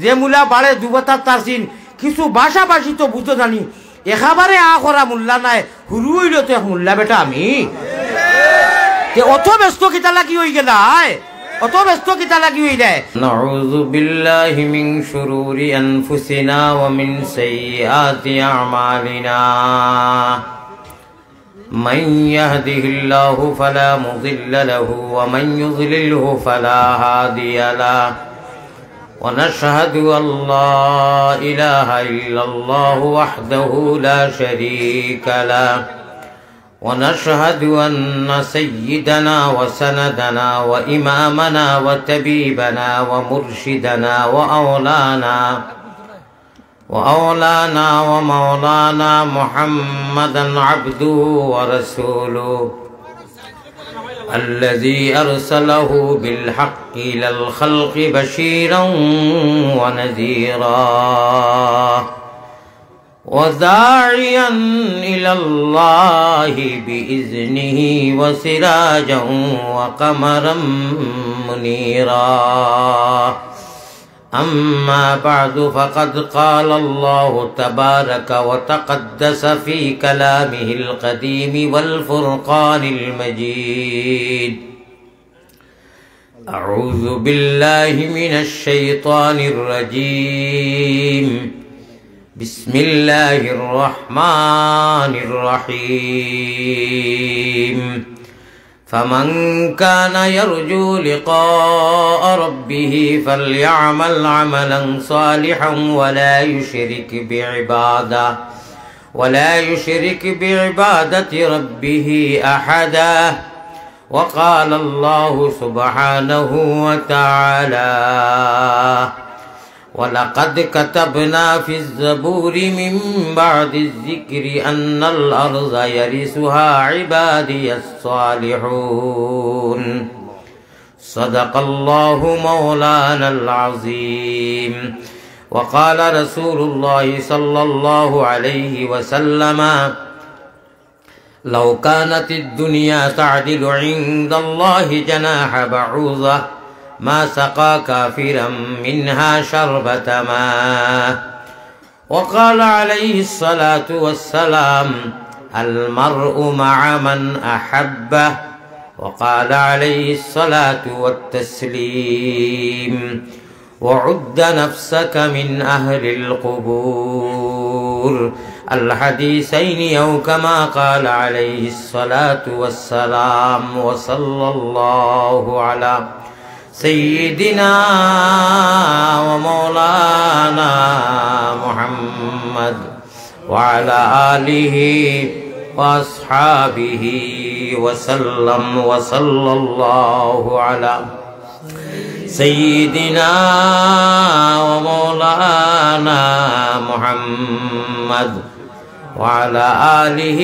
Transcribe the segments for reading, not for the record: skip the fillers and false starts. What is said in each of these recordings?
যে মুলা বাড়ে দুবতার তারছিন কিছু ভাষাভাষী তো বুঝতে জানি একেবারে আ করা মোল্লা নাই হুরু হইল তো এক মোল্লা বেটা আমি অত ব্যস্ত কিতা লাগি হয়ে গেলাই অত ব্যস্ত কিতা লাগি হইলে নাউযু বিল্লাহি মিন শুরুরি আনফুসিনা ওয়া মিন সাইয়্যাতি আমালিনা মান ইয়াহদিহিল্লাহু ফালা মুযিল্লা লাহু ওয়া মান ইউযলিলহু ফালা হাদিয়া লাহু ওয়া নাশহাদু আল্লা ইলাহা ইল্লাল্লাহু ওয়াহদাহু লা শারীকা লাহু ونشهد أن سيدنا وسندنا وإمامنا وطبيبنا ومرشدنا وأولانا ومولانا محمدا عبده ورسوله الذي أرسله بالحق إلى الخلق بشيرا ونذيرا وداعيا إلى الله بإذنه وسراجا وقمرا منيرا أما بعد فقد قال الله تبارك وتقدس في كلامه القديم والفرقان المجيد أعوذ بالله من الشيطان الرجيم بسم الله الرحمن الرحيم فمن كان يرجو لقاء ربه فليعمل عملا صالحا ولا يشرك بعبادة ربه أحدا وقال الله سبحانه وتعالى ولقد كتبنا في الزبور من بعد الذكر أن الأرض يرثها عبادي الصالحون صدق الله مولانا العظيم وقال رسول الله صلى الله عليه وسلم لو كانت الدنيا تعدل عند الله جناح بعوضة ما سقى كافرا منها شربة ماء وقال عليه الصلاة والسلام المرء مع من أحبه وقال عليه الصلاة والتسليم وعد نفسك من أهل القبور الحديثين أو كما قال عليه الصلاة والسلام وصلى الله على سيدنا ومولانا محمد وعلى آله وأصحابه وسلم وصلى الله على سيدنا ومولانا محمد وعلى آله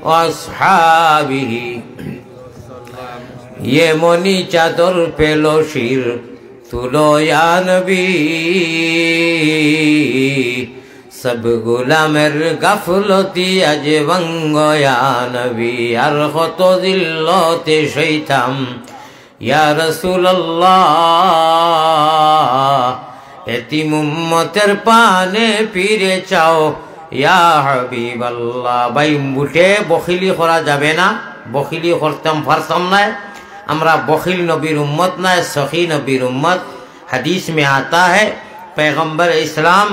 وأصحابه ये मोनी चादर पेलो शीर तुलो या नबी सब गुलामेर गाफलती आज बंगो या नबी আর কত দিল্লতে শৈতাম ইয়া রাসূলুল্লাহ এতিম উম্মতের পানে ফিরে চাও ইয়া হাবিবাল্লাহ ভাই মুঠে বখিলি করা যাবে না বখিলি করতাম পারতাম না हमरा बखिल नबीर उम्मत ना सखी नबीर उम्मत हदीस में आता है पैगंबर इस्लाम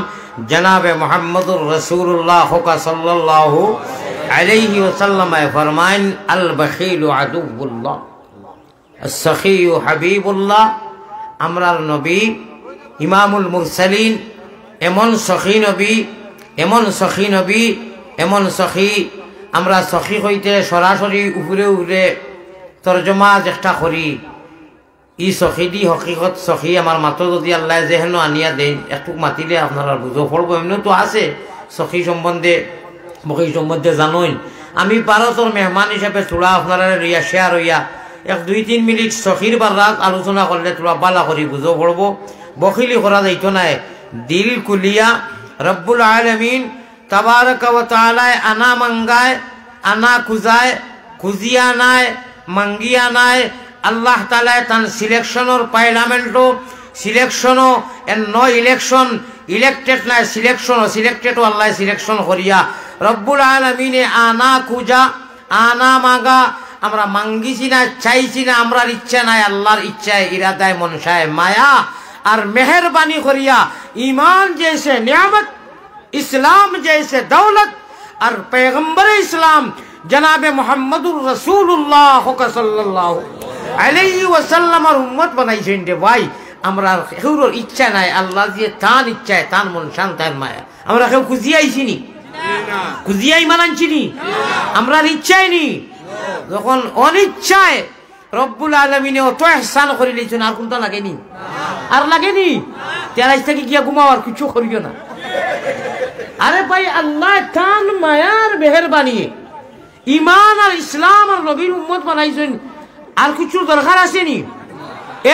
जनाब मोहम्मदुर रसूलुल्लाह का सल्लल्लाहु अलैहि वसल्लम फरमान अल बखील अदुव्वुल्लाह अस्सखी हबीबुल्लाह আমরার নবী ইমামুল মুরসালিন এমন সখী নবী এমন সখী আমরা সখী হইতে সরাসরি উপরে উপরে তরজমা চেষ্টা করি ই সখী দি হকিকত সখী আমার মাত্র যদি আল্লাহ যেহেন আনিয়া দেন একটু মাতিলে আপনারা বুঝো পড়বো এমনি তো আছে সখী সম্বন্ধে বখী সম্বন্ধে জানোই আমি ভারতের মেহমান হিসাবে থোড়া আপনারা রিয়া শেয়ার হইয়া 1-2-3 মিনিট সখীর বারাত আলোচনা করলে তোরা বালা করি বুঝো পড়বো বখিলি করা যাইতো না দিল কুলিয়া রব্বুল আলামিন তাবারক ওয়া তাআলা আনা মাঙ্গায় আনা খুজায় খুজিয়া নাই মাঙ্গিয়া নাই আল্লাহ তাআলা তান সিলেকশনের পার্লামেন্টও সিলেকশনও এর ন ইলেকশন ইলেক্টেড নাই সিলেকশনও সিলেক্টেডও আল্লাহ সিলেকশন করিয়া রব্বুল আলামিনে আনা খুঁজা আনা মাগা আমরা মাঙ্গিছি না চাইছি না আমরার ইচ্ছা নাই আল্লাহর ইচ্ছায় ইরাদায় মনসায় মায়া আর মেহরবানি করিয়া ईमान जैसे नियामत इस्लाम जैसे दौलत और पैगंबर इस्लाम जनाब मुहम्मदुर रसूलुल्लाह सल्लल्लाहु अलैहि वसल्लम और उम्मत बनाइছেন রে ভাই আমরা কেউর ইচ্ছা নাই আল্লাহ যে তার ইচ্ছায় তার মন শান্তার মায়া আমরা কেউ খুঁজি আইছি নি না খুঁজি আই মানানছি নি আমরা ইচ্ছাই নি যখন অনিচ্ছায় রব্বুল আলামিনে অত ইহসান করে লইছেন আর কোনটা লাগেনি আর লাগেনি তেরাইছ থেকে গিয়া ঘুমাও আর কিছু করিও না আরে ভাই আল্লাহ তান মায়ার মেহেরবানি ঈমান আর ইসলাম আর নবীর উম্মত বানাইছেন আর কিছু দরকার আছে নি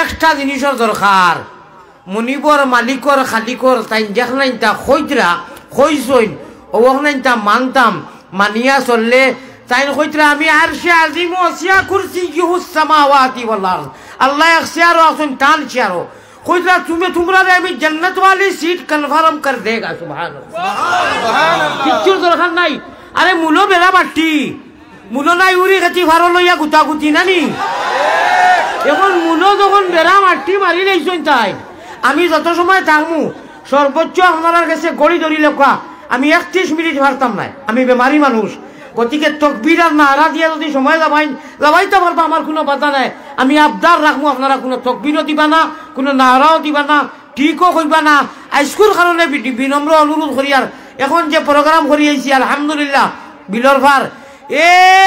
একটা জিনিসের দরকার মনিবর মালিকর খালিকর তাই দেখলেন তা খৈতরা খইছইন ওখানে তা মানতাম মানিয়া চললে তাই কইতরা আমি আরশে আজিম ওসিয়া কুরসিয়ুস সামাওয়াতি ওয়াল আরদ আল্লাহ ইখতিয়ার আছেন টান চিয়ারো কইতরা তোমরা আমি জান্নাত वाली सीट কনফার্ম কর দেগা সুবহানাল্লাহ সুবহানাল্লাহ কিচ্ছু দরকার নাই আরে মুলো বেলা বাটি মুলো নাই উড়ি গতি ভারো লইয়া গুতাগুতি নানি এখন মুলো যখন বেলা মাটি মারি লইছন তাই আমি যত সময় থাকমু সর্বোচ্চ আপনার কাছে গড়ি ধরি লেখা আমি 31 মিনিট পারতাম না আমি বেমারি মানুষ গতিকে তকবীর আর নারা দিয়ে যদি সময় লাগাইতে পারবো আমার কোনো বাধা নাই আমি আবদার রাখবো আপনারা কোনো তকবীরও দিবা না কোনো নারাও দিবা না ঠিকও কইবা না আইস্কুল কারণে বিনম্র অনুরোধ করি আর এখন যে প্রোগ্রাম করি আইছি আলহামদুলিল্লাহ বিলর ভার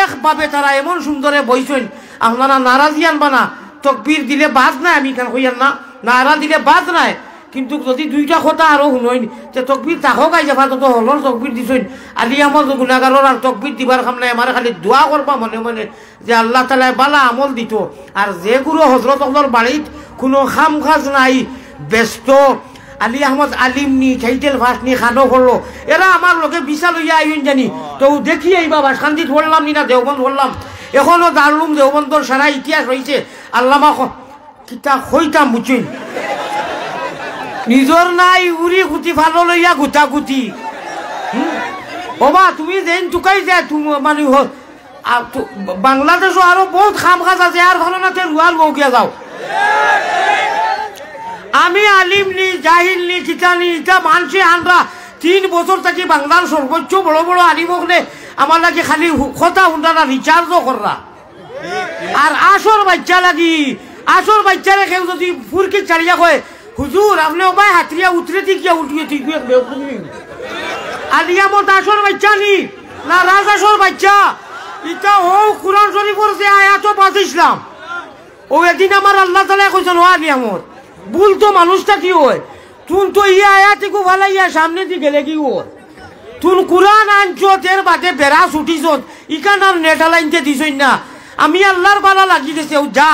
একভাবে তারা এমন সুন্দরে বইছেন আপনারা নারাজি আনবা না তকবীর দিলে বাদ নাই আমি কেন কইয়ার না নারা দিলে বাদ নাই কিন্তু যদি দুইটা কথা আরো শুনইন যে তকবীর তাকো গাই যাবা তো হলর তকবীর দিছইন আলি আমল গুনাহগারর আর তকবীর দিবার কাম নাই আমার খালি দোয়া করবা মনে মনে যে আল্লাহ তাআলা বালা আমল দিত আর যে গুরু হযরত আল্লাহর বাড়িত কোনো খাম কাজ নাই ব্যস্ত আলী আহমদ আলিম নি টাইটেল ফাস নি খানো করলো এরা আমার লোকে বিশাল হইয়া আইন জানি তো দেখি এই বাবা শান্তিত বললাম নি না দেওবন্দ বললাম এখনো দারুম দেওবন্দর সারা ইতিহাস রয়েছে আল্লামা কিতা কইতাম বুঝছেন নিজর নাই উড়ি গুটি ভালো লইয়া গুতাগুতি বাবা তুমি যেন টুকাই যায় মানে বাংলাদেশও আরো বহুত খাম কাজ আছে আর ভালো না রুয়াল বউকিয়া যাও আমি আলিম নি জাহিল নি কিতানি এটা মানছি আনরা 3 বছর থাকি বাংলার সর্বোচ্চ বড় বড় আলিম হলে আমার লাগে খালি কথা উন্ডারা রিচার্জও কররা আর আসর বাচ্চারা কেউ যদি ফুরকি চালিয়া কয় হুজুর আপনি ওবাই হাতরিয়া উতরে দিকিয়া উঠিয়ে ঠিক আলিয়া মত আসর বাচ্চা নি না রাজ আসর বাচ্চা এটা ও কুরআন শরীফের যে আয়াত পাঠ ইসলাম ও একদিন আমার আল্লাহ তাআলা কইছেন ও আলিয়া মত ভুল তো মানুষটা কি হয় তুই তো এই আয়াতকে ভালাইয়া সামনে দি গেলে কি হয় তুই কুরআন আনছো তের বাদে বেড়া ছুটিছ ইকান আর নেট লাইনতে দিছই না আমি আল্লাহর বালা লাগি দিছে যা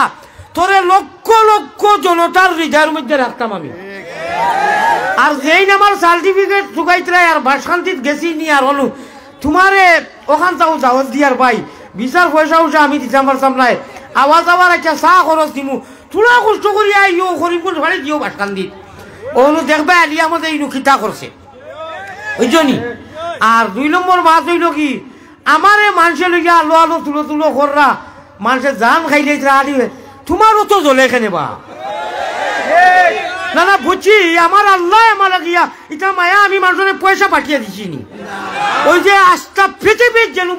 তোরে লক্ষ লক্ষ জনতার হৃদয়ের মধ্যে রাখতাম আমি আর যেই আমার সার্টিফিকেট চুকাইতরাই আর বাসকান্তিত গেছি নি আর হলো তোমারে ওখান যাও যাওয়াজ দিয়ার ভাই বিচার পয়সা উঠা আমি দিতাম পারতাম নাই আওয়াজ আবার একটা চা খরচ দিমু তোরা কষ্ট করি আইও করিমপুর ভাড়ে দিও বাসকান্তিত ওনো দেখবে আলিয়া আমাদের এই খিতা করছে ওই জন্যই আর 2 নম্বর মাছ হইল কি আমারে মানুষে লইয়া আলো আলো তুলো কররা মানুষের জান খাইলে আলিবে তোমারও তো জ্বলে এখানে বা না না বুঝছি আমার আল্লাহ আমার লাগিয়া এটা মায়া আমি মানুষের পয়সা পাঠিয়ে দিছি নি ওই যে আস্থা পৃথিবীর যেন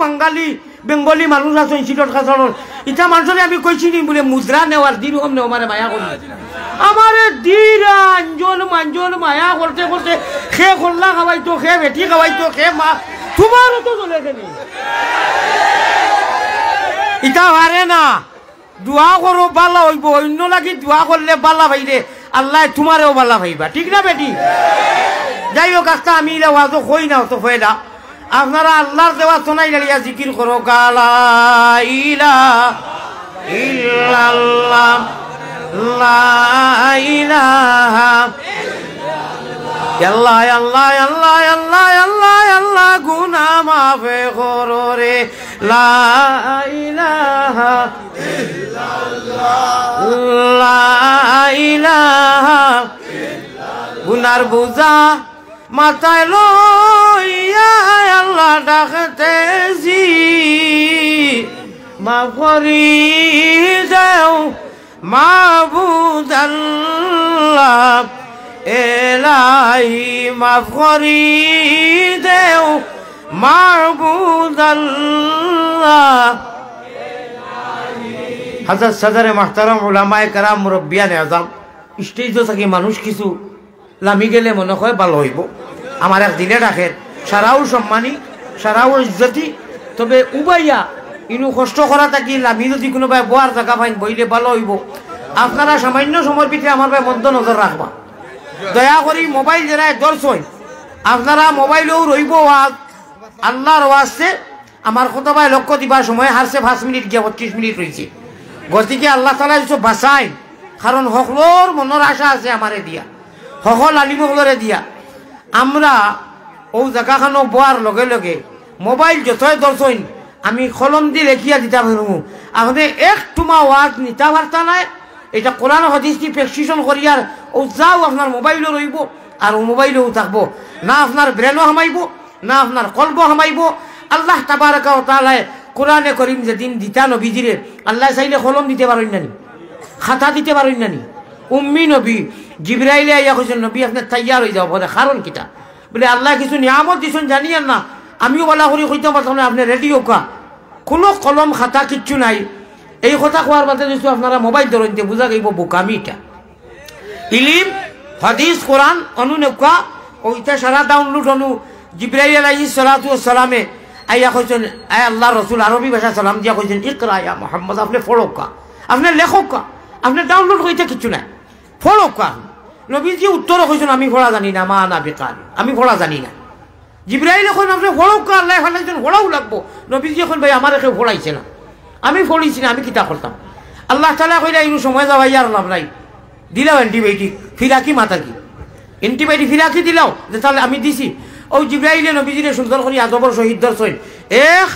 বেঙ্গলি মানুষ আছে সিলট খাসানোর এটা মানুষের আমি কইছি নি বলে মুদ্রা নেওয়ার দিন হম নেও আমারে মায়া করি আমারে দিরা আঞ্জন মায়া করতে করতে খে খোল্লা খাওয়াইতো খে বেটি খাওয়াইতো খে মা তোমারও তো জ্বলে এখানে এটা হারে না দোয়া করো বালা হইব অন্য লাগি দোয়া করলে বালা ভাইরে আল্লাহ তোমারেও বালা ভাইবা ঠিক না বেটি যাই হোক আস্তা আমি ওয়াজও কই না তো ফয়দা আপনারা আল্লাহর দেওয়া শোনাই দাঁড়িয়া জিকির করো লা ইলাহা ইল্লাল্লাহ লা ইলাহা আল্লাহ আল্লাহ আল্লাহ আল্লাহ আল্লাহ আল্লাহ গুনাহ মাফ করো রে লা ইলাহা লা ইলাহা গুনার বুঝা মাথায় লইয়া আল্লাহ ডাকতেছি মাফ করি দেও মাবুদ আল্লাহ এলাহি মাফ করি দেও মাবুদ আল্লাহ। হাজার সাজারে মাহতারাম উলামায়ে কেরাম মুরব্বিয়ানে আযম স্টেজও থাকি মানুষ কিছু লামি গেলে মনে হয় ভালো হইব। আমার একদিনে রাখেন সারাও সম্মানী সারাও ইজ্জতি, তবে উবাইয়া ইনু কষ্ট করা থাকি লামি যদি কোনো ভাই বোয়ার জায়গা পাইন বইলে ভালো হইব। আপনারা সামান্য সময়ের ভিতরে আমার ভাই মধ্য নজর রাখবা, দয়া করি মোবাইল যারা দর্শন আপনারা মোবাইলেও রইব ওয়াজ আল্লাহর ওয়াজে আমার কত ভাই লক্ষ্য দিবার সময় হারছে 5 মিনিট গিয়া 32 মিনিট রয়েছে। গতিকে আল্লাহ তাআলা কিছু বাঁচাই, কারণ সকলের মনের আশা আছে আমারে দিয়া, সকল আলিমসকলরে দিয়া। আমরা ও জায়গাখানো বোয়ার লগে লগে মোবাইল যতই দর্শন আমি কলম দিয়ে লেখিয়া দিতে পারবো। আপনি এক টুমা ওয়াজ নিতে পারতা নাই, এটা কোরআন হাদিস দি প্রেসক্রিপশন করিয়ার ও যাও আপনার মোবাইলও রইব আর ও মোবাইলেও থাকবো না, আপনার ব্রেনও হামাইব না আপনার কলব হামাইব। আল্লাহ তাবারাকা ওয়া তাআলা কোরআনে করিম যেদিন দিতা নবীজিরে আল্লাহ চাইলে কলম দিতে পারেন নানি, খাতা দিতে পারেন নানি। উম্মি নবী জিবরাইলে আইয়া কইছেন নবী আপনি তৈয়ার হয়ে যাও, বলে কারণ কিটা? বলে আল্লাহ কিছু নিয়ামত দিছেন জানিয়েন না। আমিও বলা করি কইতে পারতাম না আপনি রেডি হোকা, কোনো কলম খাতা কিচ্ছু নাই। এই কথা কোয়ার বাদে যদি আপনারা মোবাইল ধরেন বুঝা গেব বোকামিটা। ইলিম হাদিস কোরআন অনুনেকা ওইটা সারা ডাউনলোড অনু জিবরাইল আলাইহিস সালাতু ওয়াস সালামে আইয়া কইছেন আয় আল্লাহ রসুল আরবি ভাষা সালাম দিয়া কইছেন ইকরা ইয়া মুহাম্মদ, আপনি পড়োকা, আপনি লেখকা, আপনি ডাউনলোড কইতে কিচ্ছু নাই, পড়োকা। নবীজি উত্তর কইছেন আমি পড়া জানি না, মা না বেকার, আমি পড়া জানি না। জিবরাইল এখন আপনি পড়োকা, আল্লাহ ফলাইছেন পড়াও লাগবো। নবীজি এখন ভাই আমার কেউ পড়াইছে না, আমি পড়িছি না, আমি কিতা করতাম? আল্লাহ তাআলা কইলা ইনু সময় যাওয়াই আর লাভ নাই, দিলাও অ্যান্টিবায়োটিক ফিরাকি মাতার কি অ্যান্টিবায়োটিক ফিরাকি দিলাও যে তাহলে আমি দিছি। ও জিবরাইলে নবীজিরে সুন্দর করে আদবর শহীদ দর্শন 1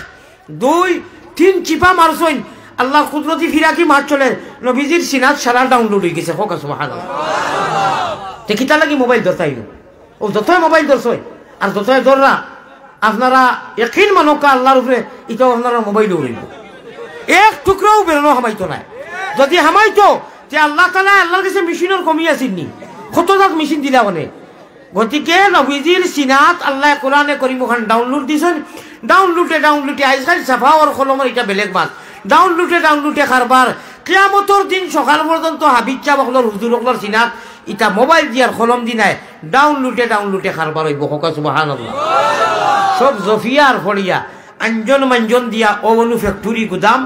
2 3 চিপা মারছইন, আল্লাহ কুদরতি ফিরাকি মার চলে নবীজির সিনাত সারা ডাউনলোড হয়ে গেছে। হোক সুবহানাল্লাহ। তে কিতা লাগি মোবাইল ধরতাইলো, ও যতই মোবাইল ধরছই আর যতই ধররা আপনারা ইয়াকিন মানকা আল্লাহর উপরে, এটাও আপনারা মোবাইল উড়িব, এক টুকরাও বেরোনো হামাইতো নাই। যদি হামাইতো যে আল্লাহ তাআলা আল্লাহর কাছে মেশিনের কমি আসেননি, কতজাত মেশিন দিলা মানে। গতিকে নবীজির সিনাত আল্লাহ কোরআনে করিম ওখানে ডাউনলোড দিছেন। ডাউনলোডে আজকাল সাফা ওর কলমের এটা বেলেগ বাস। ডাউনলোডে কারবার কিয়ামতের দিন সকাল পর্যন্ত হাবিজ সাহেব হকলর হুজুর হকলর সিনাত ইটা মোবাইল দিয়ার কলম দি নাই, ডাউনলোডে কারবার হইব। হোকা সুবহানাল্লাহ। সব জফিয়ার ফড়িয়া আঞ্জন মাঞ্জন দিয়া ওভেনু ফ্যাক্টরি গুদাম,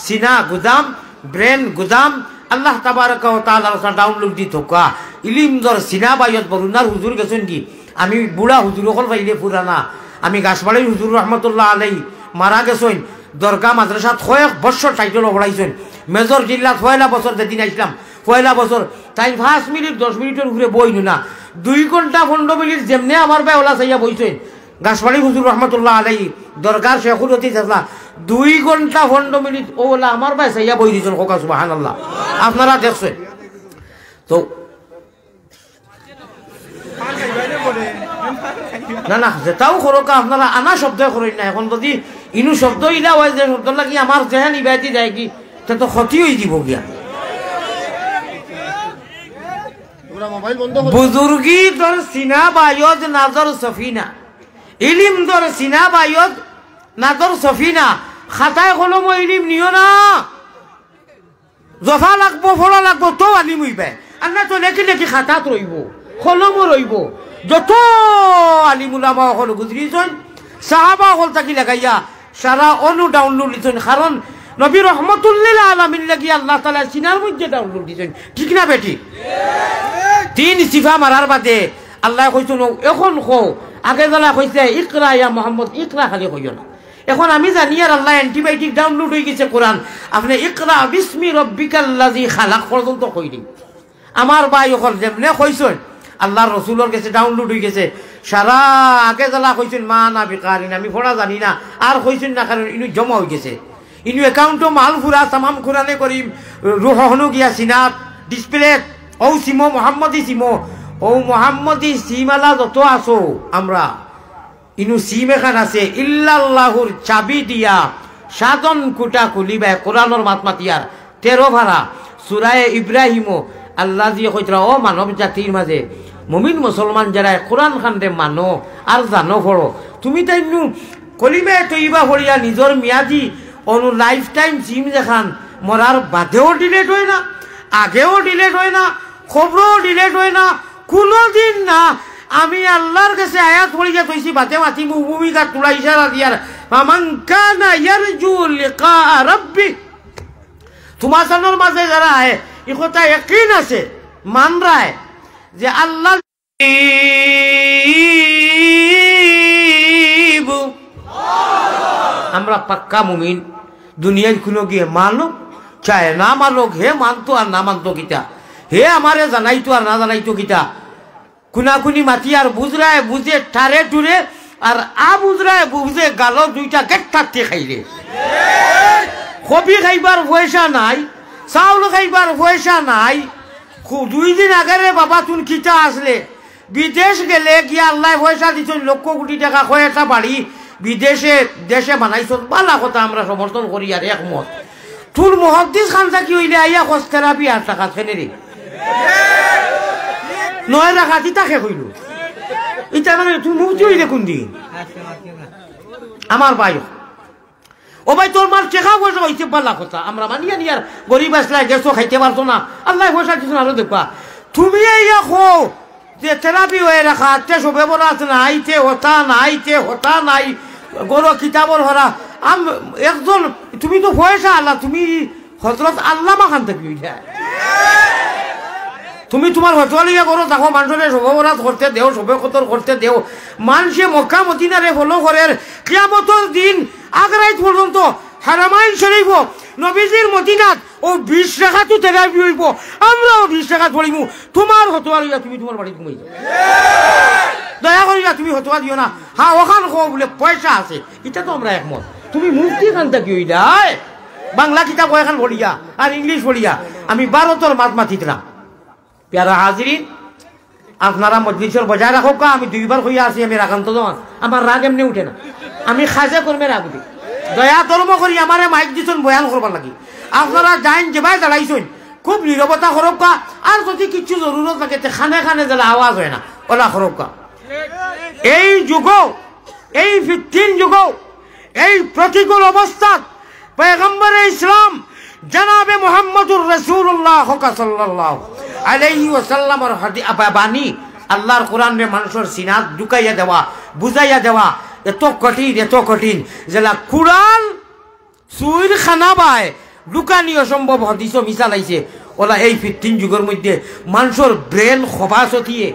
সিনা গুদাম, ব্রেন গুদাম, আল্লাহ তাবারাকা ওয়া তাআলার ডাউনলোড দি থকা ইলিম দর সিনা বাইত বরুনার হুজুর গেছেন কি। আমি বুড়া হুজুর হল পাইলে পুরানা, আমি গাছবাড়ির হুজুর রহমতুল্লাহ আলাই মারা গেছেন, দরগা মাদ্রাসাত কয়েক বছর টাইটেল পড়াইছেন। মেজর জিল্লাত 1 বছর যেদিন আসলাম 1 বছর তাই 5 মিনিট 10 মিনিটের উপরে বইল না, 2 ঘন্টা 15 মিনিট যেমনে আমার ভাই ওলা চাইয়া বইছেন। গাছবাড়ি হুজুর রহমতুল্লাহ আলাই দরগার শেখুল অতি 2 ঘন্টা 15 মিনিট ওলা আমার ভাই চাইয়া বই দিয়েছেন। হোকা সুবহানাল্লাহ। আপনারা দেখছেন তো না না যেটাও খরকা আপনারা আনা শব্দ করেন না। এখন যদি ইনু শব্দ ইলা হয় যে শব্দ লাগি আমার যেহেন ইবাইতি যায় কি তা তো ক্ষতি হয়ে যাব গিয়া। বুজুর্গি দর সিনা বায়দ নাজর সফিনা, ইলিম দর সিনা বায়দ নাজর সফিনা। খাতায় কলম ইলিম নিও না, জফা লাগবো ফলা লাগবো তো আলিম হইবে। আর না তো লেখি লেখি খাতাত রইব, কলমও রইব। যত আলিমুলামা হল গুজরিছেন সাহাবা হল তাকি লাগাইয়া সারা অনু ডাউনলোড দিছেন। কারণ নবী রহমতুল্লিল আলামিন লাগি আল্লাহ তাআলা সিনার মধ্যে ডাউনলোড দিছেন। ঠিক না বেটি? 3 সিফা মারার বাদে আল্লাহ কইছেন এখন কো আগে জানা কইছে ইকরা ইয়া মুহাম্মদ, ইকরা খালি কইও না। এখন আমি জানি আর আল্লাহ অ্যান্টিবায়োটিক ডাউনলোড হয়ে গেছে কোরআন, আপনি ইকরা বিসমি রব্বিকাল্লাযী খালাক পর্যন্ত কই দিন। আমার ভাই ওখানে যেমনে কইছেন আল্লাহর রসুলের কাছে ডাউনলোড হয়ে গেছে। সারা আগে জ্বালা কইছেন মা না বেকারিন, আমি পড়া জানি না আর কইছেন না, কারণ ইনু জমা হয়ে গেছে। ইনু একাউন্টও মাল ফুরা তামাম খুরানে করিম রুহনু গিয়া সিনাত ডিসপ্লে ও সিমো মোহাম্মদী সিমো ও মোহাম্মদী সিমালা যত আছো আমরা ইনু সিম এখান আছে ইল্লাল্লাহুর চাবি দিয়া সাধন কুটা খুলিবাই কোরআনর মাত মাতিয়ার 13 ভাড়া সূরায়ে ইব্রাহিমও আল্লাহ দিয়ে কইতরা ও মানব জাতির মাঝে মুমিন মুসলমান যারা কোরআন খানরে মানো আর জানো পড়ো তুমি তাই কলিমে তৈবা পড়িয়া নিজর মেয়াদি অনু লাইফ টাইম জিম দেখান মরার বাদেও ডিলেট হয় না আগেও ডিলেট হয় না খবরও ডিলেট হয় না কোনোদিন না আমি আল্লাহর কাছে আয়াত পড়িয়া কইছি বাতে মাতি ভূমিকা তুলা ইশারা দিয়ার ফামান কানা ইয়ারজু লিকা রাব্বি তোমার সামনের মাঝে যারা আয় এই কথা ইয়াকিন আছে মান রায় যে আল্লাহ আমরা পাক্কা মুমিন দুনিয়ায় কোনো গিয়ে মানো চায় না মানো হে মানতো আর না মানতো কিতা হে আমারে জানাইতো আর না জানাইতো কিতা কুনাকুনি মাতি আর বুঝরায় বুঝে ঠারে টুরে আর বুঝরায় বুঝে গাল দুইটা গেট থাকতে খাইলে কবি খাইবার পয়সা নাই চাউল খাইবার পয়সা নাই 2 দিন আগে বাবা তুন কিতা আসলে বিদেশ গেলে গিয়া আল্লাহ পয়সা দিচ্ছ লক্ষ কোটি টাকা কয়েকটা বাড়ি বিদেশে দেশে বানাইছ বালা কথা আমরা সমর্থন করি আর একমত তোর মুহাদ্দিস খান কি হইলে আইয়া খোঁজ থেরাপি আর টাকা খেনে রে 9 টাকা দিতাকে কইল এটা মানে তুই মুক্তি হইলে কোন দিন আমার ভাই ও ভাই তোর মার টেকা পয়সা হইতে বালা কথা আমরা মানিয়া নিয়ার গরিব আসলাই গেছো খাইতে পারতো না আল্লাহ পয়সা দিচ্ছ আরো দেখবা তুমি ইয়া খো যে থেরাপি হয়ে রাখা তে সবে বড় আছে না আইতে হতা নাই গরো কিতাবর হরা একজন তুমি তো পয়সা আল্লাহ তুমি হজরত আল্লামা খান থাকি তুমি তোমার হতলিয়া করো দেখো মানুষের শোভবরাত করতে দেও শোভে কতর করতে দেও মানুষে মক্কা মদিনারে ফলো করে কিয়ামতের দিন আগ্রাইত পর্যন্ত হারামাইন শরীফ নবীজির মদিনাত ও 20 টাকা তো থেরাপি হইব আমরাও 20 টাকা ধরিমু তোমার হতলিয়া তুমি তোমার বাড়ি ঘুমাই যাও দয়া করিয়া তুমি হতোয়া দিও না হ্যাঁ ওখান খো বলে পয়সা আছে এটা তো আমরা একমত তুমি মুক্তি খান থাকি ওইটাই বাংলা কিতাব কয়েকখান পড়িয়া আর ইংলিশ পড়িয়া আমি 12 মাত মাতিতাম প্যারা হাজিরিন আপনারা মজলিসের বজায় রাখো কা আমি 2 বার হইয়া আছি আমি রাখান্ত দেওয়ান আমার রাগ এমনি উঠে না আমি খাজে কর্মে রাগ উঠি দয়া ধর্ম করি আমারে মাইক দিছেন বয়ান করবার লাগি আপনারা যাইন যেভাবে দাঁড়াইছেন খুব নীরবতা করব কা আর যদি কিছু জরুরত থাকে খানে খানে যেন আওয়াজ হয় না ওলা করব কা এই যুগ এই ফিতরিন যুগ এই প্রতিকূল অবস্থা পয়গম্বর ইসলাম জনাবে মুহাম্মদুর রাসূলুল্লাহ সাল্লাল্লাহু আলাইহি ওয়াসাল্লামের বাণী আল্লাহর কোরআনে মানুষের সিনাত ঢুকাইয়া দেওয়া বুঝাইয়া দেওয়া এত কঠিন যেলা কোরআন সুইর খানা বায় লুকানি অসম্ভব হদিস মিশালাইছে ওলা এই ফিতরিন যুগের মধ্যে মানুষের ব্রেন খবাস দিয়ে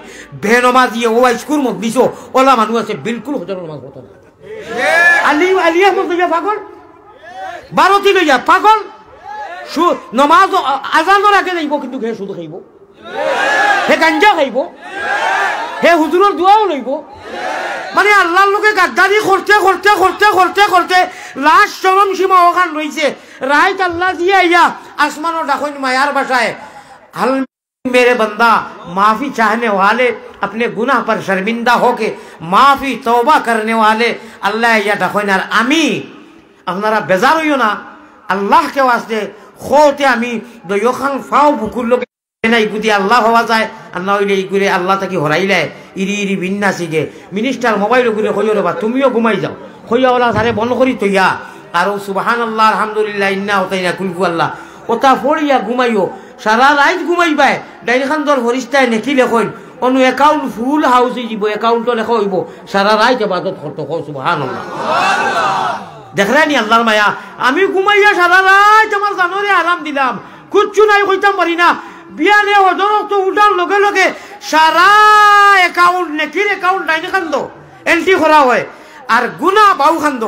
বেনমা দিয়ে ও স্কুল মজলিস ওলা মানুষ আছে বিলকুল হজর নামাজ পড়তে না আলিয়া মজলিয়া পাগল 12 লইয়া পাগল নমাজ আজানোর আগে যাইব কিন্তু হে শুধু খাইব হে গাঞ্জা খাইব হে হুজুরের দোয়াও লইব মানে আল্লাহর লোকে গাদ্দারি করতে লাস্ট চরম সীমা ওখান রয়েছে রাইত আল্লাহ দিয়ে ইয়া আসমানো ডাকইন মায়ার বাসায় হাল मेरे बंदा माफी चाहने वाले अपने गुनाह पर शर्मिंदा होके माफी तौबा करने वाले अल्लाह या डखोनार आमी আপনারা বেজার হইও না আল্লাহকে ওয়াস্তে খোতে আমি দয়খান ফাও বুকুর লোক নাই গুদি আল্লাহ হওয়া যায় আর না হইলে ইগুরে আল্লাহ তাকে হরাইলে ইরি বিন্যাসিকে মিনিস্টার মোবাইল ঘুরে হইও রে বা তুমিও ঘুমাই যাও হইয়া ওলা সারে বন্ধ করি তৈয়া আর সুবহানাল্লাহ আলহামদুলিল্লাহ ইন্না হতাইনা কুলকু আল্লাহ ওটা ফড়িয়া ঘুমাইও সারা রাত ঘুমাইবাই ডাইখান দর ফরিস্তায় নেকি লেখইন অনু অ্যাকাউন্ট ফুল হাউসে যাব অ্যাকাউন্টও লেখা হইব সারা রাত ইবাদত করতে সুবহানাল্লাহ দেখরানি আল্লাহর মায়া আমি ঘুমাইয়া সারা রাত আমার জানরে আরাম দিলাম কিচ্ছু নাই কইতাম পারি না বিয়ালে হজর তো উঠার লগে লগে সারা অ্যাকাউন্ট নেকির অ্যাকাউন্ট ডাইনে খান্দ এন্ট্রি করা হয় আর গুনা বাউ খান্দ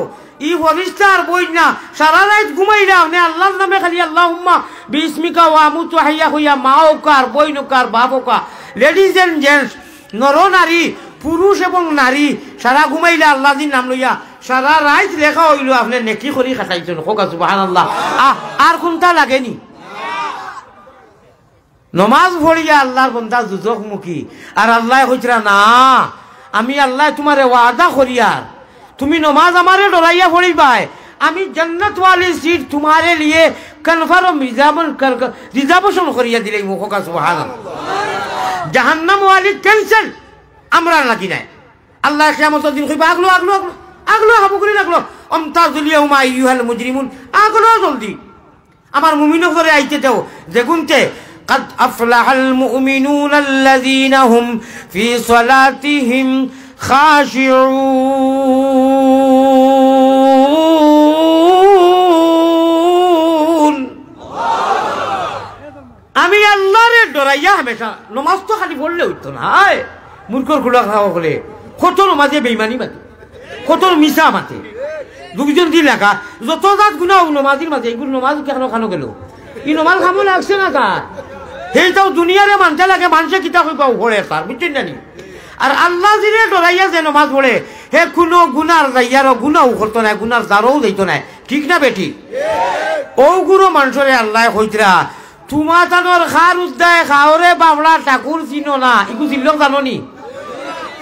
ই ফরিস্তার বই না সারা রাত ঘুমাইলাম নে আল্লাহর নামে খালি আল্লাহুম্মা বিসমিকা ওয়া আমুতু হাইয়া হইয়া মাও কার বইনো কার বাবো কা লেডিজ এন্ড জেন্টস নর নারী পুরুষ এবং নারী সারা ঘুমাইলে আল্লাহ দিন নাম লইয়া সারা রাত লেখা হইল আপনি নেকি করি খাটাইছেন হোক সুবহানাল্লাহ। আর কোনটা লাগেনি? নমাজ পড়িয়া আল্লাহর বন্দা দুজক মুখী আর আল্লাহ কইরা না আমি আল্লাহ তোমারে ওয়াদা করিয়ার তুমি নমাজ আমারে ডরাইয়া পড়িবাই আমি জান্নাত ওয়ালি সিট তোমারে লিয়ে কনফার্ম রিজার্ভেশন করিয়া দিলাই মুখ সুবহানাল্লাহ। জাহান্নাম ওয়ালি ক্যান্সেল আমরা লাগি নাই। আল্লাহ কিয়ামতের দিন কইবা আগলো আগলো আগলো আগলো হাবু করি লাগলো আমতাজুল ইয়াউমা আইয়ুহাল মুজরিমুন আগলো জলদি আমার মুমিন করে আইতে দাও যেগুনতে قد أفلح المؤمنون الذين هم في صلاتهم خاشعون আমি আল্লাহরে ডরাইয়া হামেশা নমাজ তো খালি পড়লে হইতো না মূর্খর খুলা খাওয়া বলে কত নমাজে বেইমানি মাতে কত মিশা মাতে দুজন দিন লেখা যত জাত গুণা নমাজির মাঝে এইগুলো নমাজ কেন খানো গেল ই নমাজ খামো লাগছে না তার সেইটাও দুনিয়ারে মানতে লাগে মানুষে কিতা কইবা পড়ে তার বুঝছেন জানি। আর আল্লাহ জিরে ডরাইয়া যে নমাজ পড়ে হে কোনো গুনার যাইয়ারও গুনাও করতো না গুনার দ্বারও যাইতো না ঠিক না বেটি? ও গুরু মানুষরে আল্লাহ কইতরা তোমা তানোর খার উদ্দায় খাওরে বাবলা ঠাকুর চিনো না ইকু চিনলক জানো নি?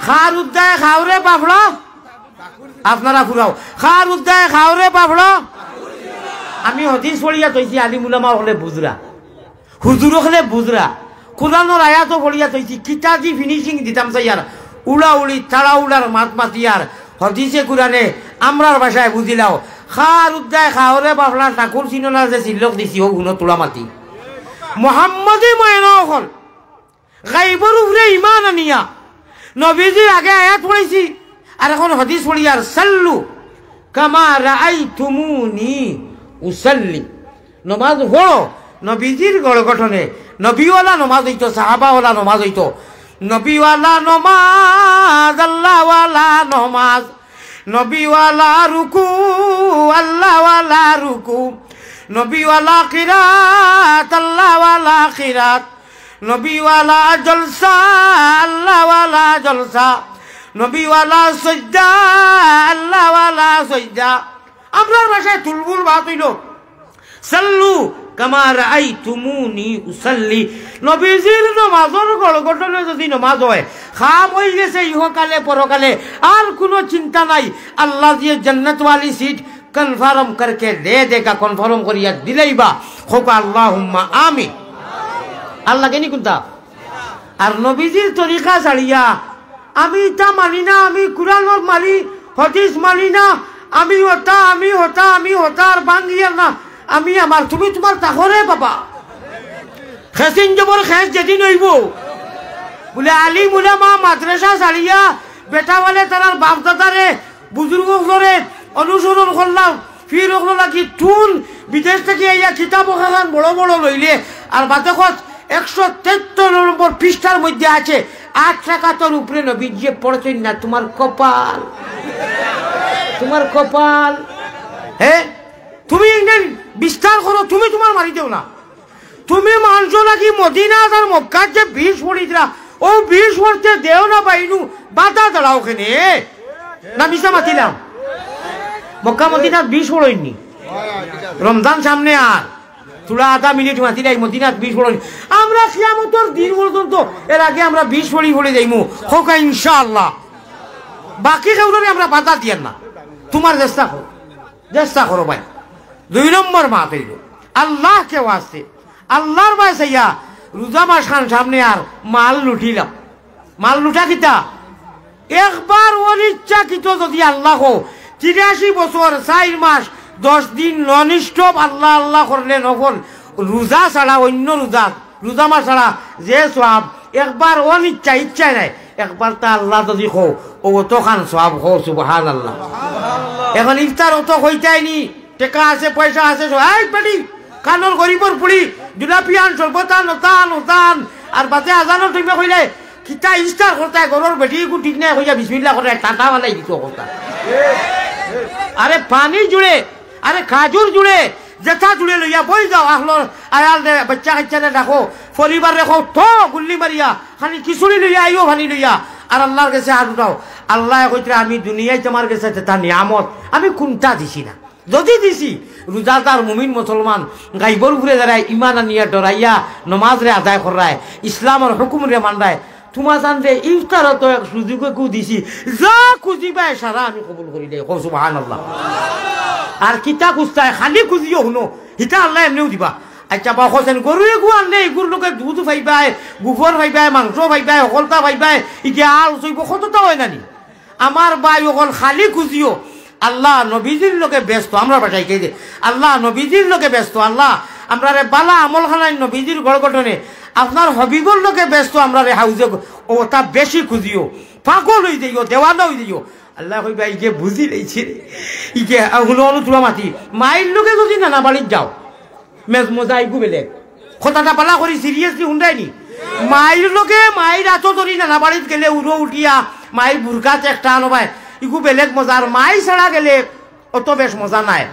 খার উদ্দায় খাওরে বাবলা আপনারা ফুরাও খার উদ্দায় খাওরে বাবলা আমি হদিস পড়িয়া তৈছি আলিমুলামা হলে বুজরা হুজুর হলে বুজরা কোরআনের আয়াত পড়িয়া তৈছি কিতাজি ফিনিশিং দিতাম চাইয়ার উড়া উড়ি তাড়া উড়ার মাত মাতিয়ার হদিসে কোরআনে আমরার ভাষায় বুঝিলাও খার উদ্দায় খাওরে বাবলা ঠাকুর চিনো না যে চিল্লক দিছি ও গুণ তোলা মাতি মোহাম্মদী ময়না হল গাইবর উপরে ইমান আনিয়া নবীজির আগে আয়াত পড়েছি আর এখন হাদিস পড়ি আর সাল্লু কামা রাআইতুমুনি উসাল্লি নমাজ পড়ো নবীজির গড় গঠনে নবীওয়ালা নমাজ হইতো সাহাবাওয়ালা নমাজ হইতো নবীওয়ালা নমাজ আল্লাহওয়ালা নমাজ নবীওয়ালা রুকু আল্লাহওয়ালা রুকু নবীওয়ালা কিরাত আল্লাহওয়ালা কিরাত নবীওয়ালা জলসা আল্লাহওয়ালা জলসা নবীওয়ালা সজ্জা আল্লাহওয়ালা সজ্জা আমরার ভাষায় তুলবুল বাত হইল সাল্লু কামা রাআইতুমুনি উসাল্লি নবীজির নমাজের গঠনে যদি নমাজ হয় খাম হয়ে গেছে ইহকালে পরকালে আর কোনো চিন্তা নাই আল্লাহ দিয়ে জান্নাত ওয়ালি সিট কনফার্ম করকে দে দেগা কনফার্ম করিয়া দিলেইবা হোক আল্লাহুম্মা আমিন। আল্লাহ কেনি কুনতা আর নবীজির তরিকা ছাড়িয়া আমি তা মানি না আমি কুরআনের মানি হাদিস মানি না আমি হতা আমি হতা আমি হতা আর বাঙ্গিয়ার না আমি আমার তুমি তোমার তাহরে বাবা খেসিন জবর খেস যেদিন হইব বলে আলিম উলামা মাদ্রাসা ছাড়িয়া বেটা বলে তার বাপ দাদারে বুজুর্গ করে অনুসরণ করলাম ফির ওগুলো নাকি টুন বিদেশ থেকে ইয়া কিতাব খান বড় বড় লইলে আর বাদকত 173 নম্বর পৃষ্ঠার মধ্যে আছে 8 রাকাতের উপরে নবীজি পড়ছেন না তোমার কপাল হ্যাঁ তুমি বিস্তার করো তুমি তোমার মারি দেও না তুমি মানছো নাকি মদিনা আর মক্কার যে 20 পড়িরা ও 20 পড়তে দেও না বাইনু বাধা দাঁড়াও ওখানে না মিশা মাতিলাম মক্কা মদিনা 20 পড়ইনি রমজান সামনে আর তোরা আধা মিনিট মাতিলাই মদিনা 20 পড়ইনি আমরা কিয়ামতের দিন পর্যন্ত এর আগে আমরা 20 পড়ে যাইমু হোক ইনশাআল্লাহ বাকি কাউরে আমরা বাধা দিয়ার না তোমার চেষ্টা করো ভাই। 2 নম্বর মাত হইল আল্লাহকে ওয়াস্তে আল্লাহর বাসাইয়া রোজা মাস খান সামনে আর মাল লুটিলাম মাল লুটা কিতা একবার অনিচ্ছাকৃত যদি আল্লাহ 83 বছর 4 মাস 10 দিন নন স্টপ আল্লাহ আল্লাহ করলে নফল রোজা ছাড়া অন্য রোজা মাস ছাড়া যে সওয়াব একবার অনিচ্ছা ইচ্ছা নাই একবার তা আল্লাহ যদি খো ও তো খান সওয়াব খো সুবহানাল্লাহ। এখন ইফতার অত হইতাইনি টাকা আছে পয়সা আছে এই বেটি কানর গরিবর পুলি জুলাপিয়ান সর্বতান ওতান ওতান আর বাতে আজানো তুমি কইলে কিতা ইফতার করতে গরর বেটি কো ঠিক নাই কইয়া বিসমিল্লাহ করে টাটা বালাই দিত কথা আরে পানি জুড়ে আরে খাজুর জুড়ে যেটা জুড়ে লইয়া বই যাও আহলর আয়াল দে বাচ্চা কাচ্চারে রাখো পরিবার রাখো তো গুল্লি মারিয়া খালি খিচুড়ি লইয়া আইও ভানি লইয়া আর আল্লাহর কাছে হাত উঠাও আল্লাহ কইতে আমি দুনিয়ায় তোমার কাছে তার নিয়ামত আমি কোনটা দিছি না, যদি দিছি রোজাদার মুমিন মুসলমান গাইবর ঘুরে দাঁড়ায় ইমান আনিয়া ডরাইয়া নমাজরে আদায় করায় ইসলামের হুকুম রে মানরায় তোমার জানলে ইফতারত এক সুযোগে কু দিছি যা খুঁজিবাই সারা আমি কবুল করি দে সুবহানাল্লাহ। আর কিতা খুঁজতায় খালি খুঁজিও শুনো হিতা আল্লাহ এমনিও দিবা। আচ্ছা বা হোসেন গরুয়ে গু আনলে এগুর লোকে দুধ পাইবাই, গোবর পাইবাই, মাংস পাইবাই, সকলতা পাইবাই, ইতিয়া আল চইব কতটা হয় নানি। আমার বাই অকল খালি খুঁজিও আল্লাহ নবীজির লোকে ব্যস্ত, আমরা বাসাই কে যে আল্লাহ নবীজির লোকে ব্যস্ত, আল্লাহ আমরা রে বালা আমল খানাই নবীজির গড় গঠনে আপনার হবিবর লোকে ব্যস্ত, আমরা রে হাউজে ও তা বেশি খুঁজিও, পাগল হয়ে যাইও, দেওয়ানা হয়ে যাইও। আল্লাহ কইবা ইকে বুঝি রয়েছে ইকে হলো তুলা মাতি মায়ের লোকে যদি নানা বাড়ির যাও মেজ মজা আইগু বেলেগ কথাটা পালা করি সিরিয়াসলি শুনদায়নি। মায়ের লোকে মায়ের আতো ধরি নানা বাড়িত গেলে উড়ো উঠিয়া মায়ের বুরকাত একটা আনবায় ইগু বেলেগ মজা, আর মাই ছাড়া গেলে অত বেশ মজা নাই।